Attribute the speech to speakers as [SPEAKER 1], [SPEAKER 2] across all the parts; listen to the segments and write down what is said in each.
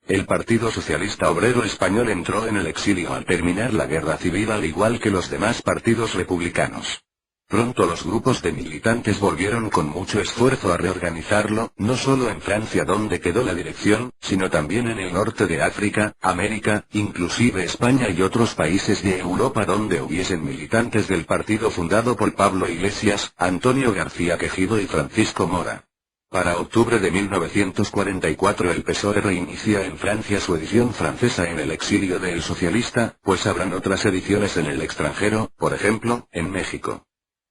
[SPEAKER 1] El Partido Socialista Obrero Español entró en el exilio al terminar la guerra civil al igual que los demás partidos republicanos. Pronto los grupos de militantes volvieron con mucho esfuerzo a reorganizarlo, no solo en Francia donde quedó la dirección, sino también en el norte de África, América, inclusive España y otros países de Europa donde hubiesen militantes del partido fundado por Pablo Iglesias, Antonio García Quejido y Francisco Mora. Para octubre de 1944 el PSOE reinicia en Francia su edición francesa en el exilio de El Socialista, pues habrán otras ediciones en el extranjero, por ejemplo, en México.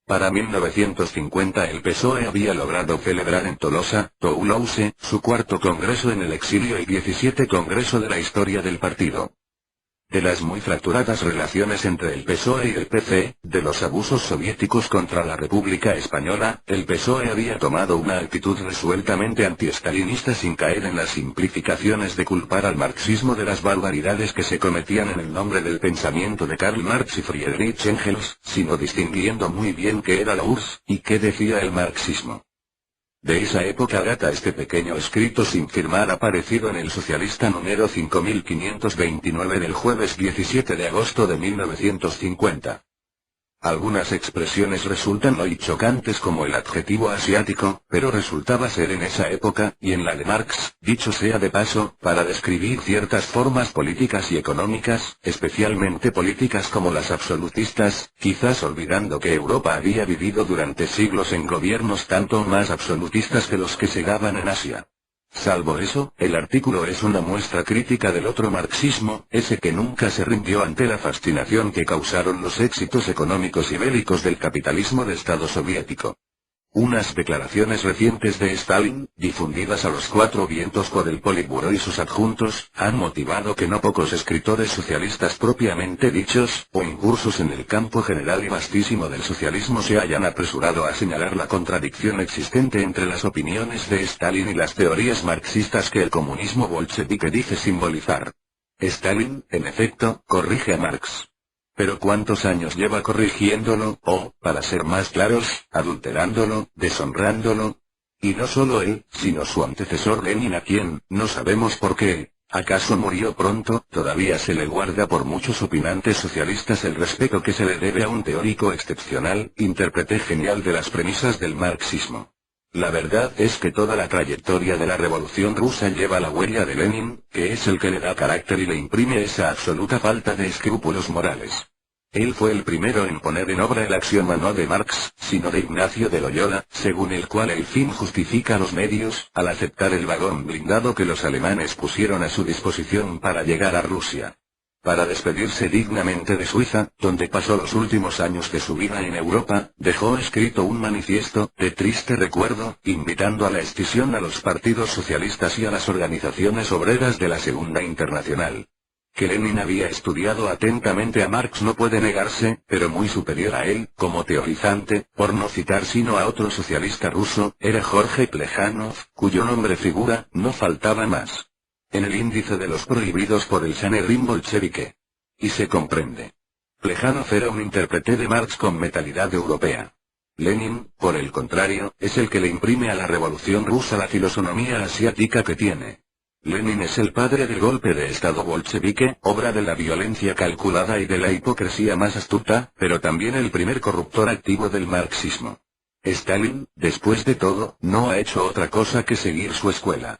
[SPEAKER 1] Para 1950 el PSOE había logrado celebrar en Tolosa, Toulouse, su cuarto congreso en el exilio y 17 congreso de la historia del partido. De las muy fracturadas relaciones entre el PSOE y el PC, de los abusos soviéticos contra la República Española, el PSOE había tomado una actitud resueltamente antiestalinista sin caer en las simplificaciones de culpar al marxismo de las barbaridades que se cometían en el nombre del pensamiento de Karl Marx y Friedrich Engels, sino distinguiendo muy bien qué era la URSS, y qué decía el marxismo. De esa época data este pequeño escrito sin firmar aparecido en El Socialista número 5529 del jueves 17 de agosto de 1950. Algunas expresiones resultan hoy chocantes como el adjetivo asiático, pero resultaba ser en esa época, y en la de Marx, dicho sea de paso, para describir ciertas formas políticas y económicas, especialmente políticas como las absolutistas, quizás olvidando que Europa había vivido durante siglos en gobiernos tanto más absolutistas que los que se daban en Asia. Salvo eso, el artículo es una muestra crítica del otro marxismo, ese que nunca se rindió ante la fascinación que causaron los éxitos económicos y bélicos del capitalismo de Estado soviético. Unas declaraciones recientes de Stalin, difundidas a los cuatro vientos por el Politburó y sus adjuntos, han motivado que no pocos escritores socialistas propiamente dichos, o incursos en el campo general y vastísimo del socialismo se hayan apresurado a señalar la contradicción existente entre las opiniones de Stalin y las teorías marxistas que el comunismo bolchevique dice simbolizar. Stalin, en efecto, corrige a Marx. Pero ¿cuántos años lleva corrigiéndolo, o, para ser más claros, adulterándolo, deshonrándolo? Y no solo él, sino su antecesor Lenin, a quien, no sabemos por qué, ¿acaso murió pronto? Todavía se le guarda por muchos opinantes socialistas el respeto que se le debe a un teórico excepcional, intérprete genial de las premisas del marxismo. La verdad es que toda la trayectoria de la Revolución Rusa lleva la huella de Lenin, que es el que le da carácter y le imprime esa absoluta falta de escrúpulos morales. Él fue el primero en poner en obra el axioma no de Marx, sino de Ignacio de Loyola, según el cual el fin justifica los medios, al aceptar el vagón blindado que los alemanes pusieron a su disposición para llegar a Rusia. Para despedirse dignamente de Suiza, donde pasó los últimos años de su vida en Europa, dejó escrito un manifiesto, de triste recuerdo, invitando a la escisión a los partidos socialistas y a las organizaciones obreras de la Segunda Internacional. Que Lenin había estudiado atentamente a Marx no puede negarse, pero muy superior a él, como teorizante, por no citar sino a otro socialista ruso, era Jorge Plejanov, cuyo nombre figura, no faltaba más, en el índice de los prohibidos por el Sanedrín bolchevique. Y se comprende. Plejanov era un intérprete de Marx con mentalidad europea. Lenin, por el contrario, es el que le imprime a la Revolución Rusa la filosofía asiática que tiene. Lenin es el padre del golpe de Estado bolchevique, obra de la violencia calculada y de la hipocresía más astuta, pero también el primer corruptor activo del marxismo. Stalin, después de todo, no ha hecho otra cosa que seguir su escuela.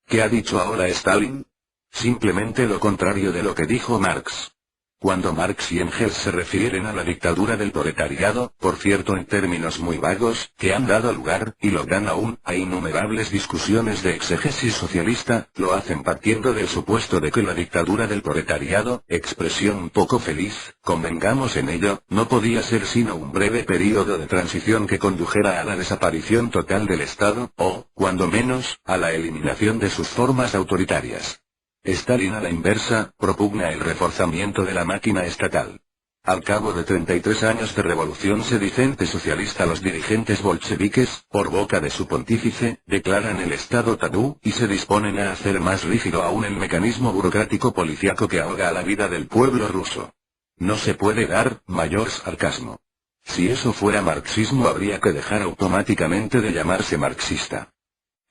[SPEAKER 1] ¿Qué ha dicho ahora Stalin? Simplemente lo contrario de lo que dijo Marx. Cuando Marx y Engels se refieren a la dictadura del proletariado, por cierto en términos muy vagos, que han dado lugar, y lo dan aún, a innumerables discusiones de exégesis socialista, lo hacen partiendo del supuesto de que la dictadura del proletariado, expresión poco feliz, convengamos en ello, no podía ser sino un breve período de transición que condujera a la desaparición total del Estado, o, cuando menos, a la eliminación de sus formas autoritarias. Stalin a la inversa, propugna el reforzamiento de la máquina estatal. Al cabo de 33 años de revolución sedicente socialista los dirigentes bolcheviques, por boca de su pontífice, declaran el Estado tabú, y se disponen a hacer más rígido aún el mecanismo burocrático policiaco que ahoga a la vida del pueblo ruso. No se puede dar mayor sarcasmo. Si eso fuera marxismo habría que dejar automáticamente de llamarse marxista.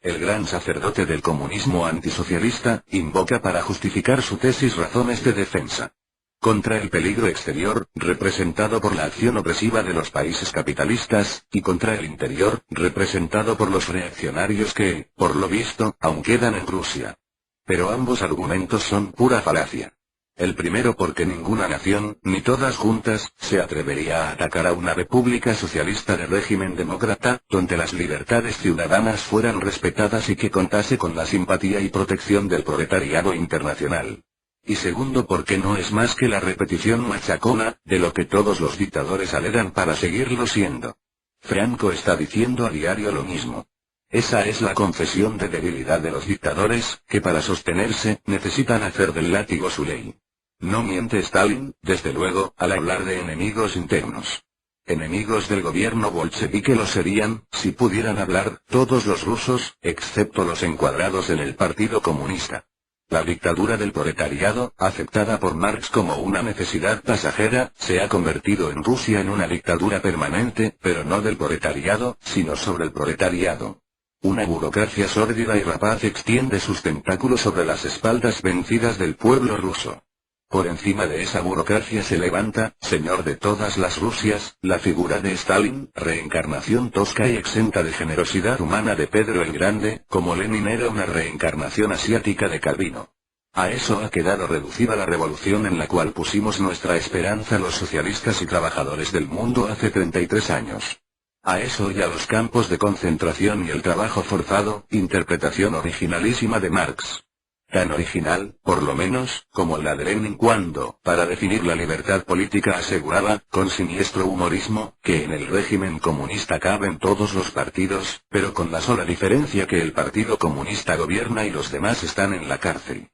[SPEAKER 1] El gran sacerdote del comunismo antisocialista, invoca para justificar su tesis razones de defensa contra el peligro exterior, representado por la acción opresiva de los países capitalistas, y contra el interior, representado por los reaccionarios que, por lo visto, aún quedan en Rusia. Pero ambos argumentos son pura falacia. El primero porque ninguna nación, ni todas juntas, se atrevería a atacar a una república socialista de régimen demócrata, donde las libertades ciudadanas fueran respetadas y que contase con la simpatía y protección del proletariado internacional. Y segundo porque no es más que la repetición machacona, de lo que todos los dictadores alegan para seguirlo siendo. Franco está diciendo a diario lo mismo. Esa es la confesión de debilidad de los dictadores, que para sostenerse, necesitan hacer del látigo su ley. No miente Stalin, desde luego, al hablar de enemigos internos. Enemigos del gobierno bolchevique lo serían, si pudieran hablar, todos los rusos, excepto los encuadrados en el Partido Comunista. La dictadura del proletariado, aceptada por Marx como una necesidad pasajera, se ha convertido en Rusia en una dictadura permanente, pero no del proletariado, sino sobre el proletariado. Una burocracia sórdida y rapaz extiende sus tentáculos sobre las espaldas vencidas del pueblo ruso. Por encima de esa burocracia se levanta, señor de todas las Rusias, la figura de Stalin, reencarnación tosca y exenta de generosidad humana de Pedro el Grande, como Lenin era una reencarnación asiática de Calvino. A eso ha quedado reducida la revolución en la cual pusimos nuestra esperanza los socialistas y trabajadores del mundo hace 33 años. A eso y a los campos de concentración y el trabajo forzado, interpretación originalísima de Marx. Tan original, por lo menos, como la de Lenin cuando, para definir la libertad política aseguraba, con siniestro humorismo, que en el régimen comunista caben todos los partidos, pero con la sola diferencia que el Partido Comunista gobierna y los demás están en la cárcel.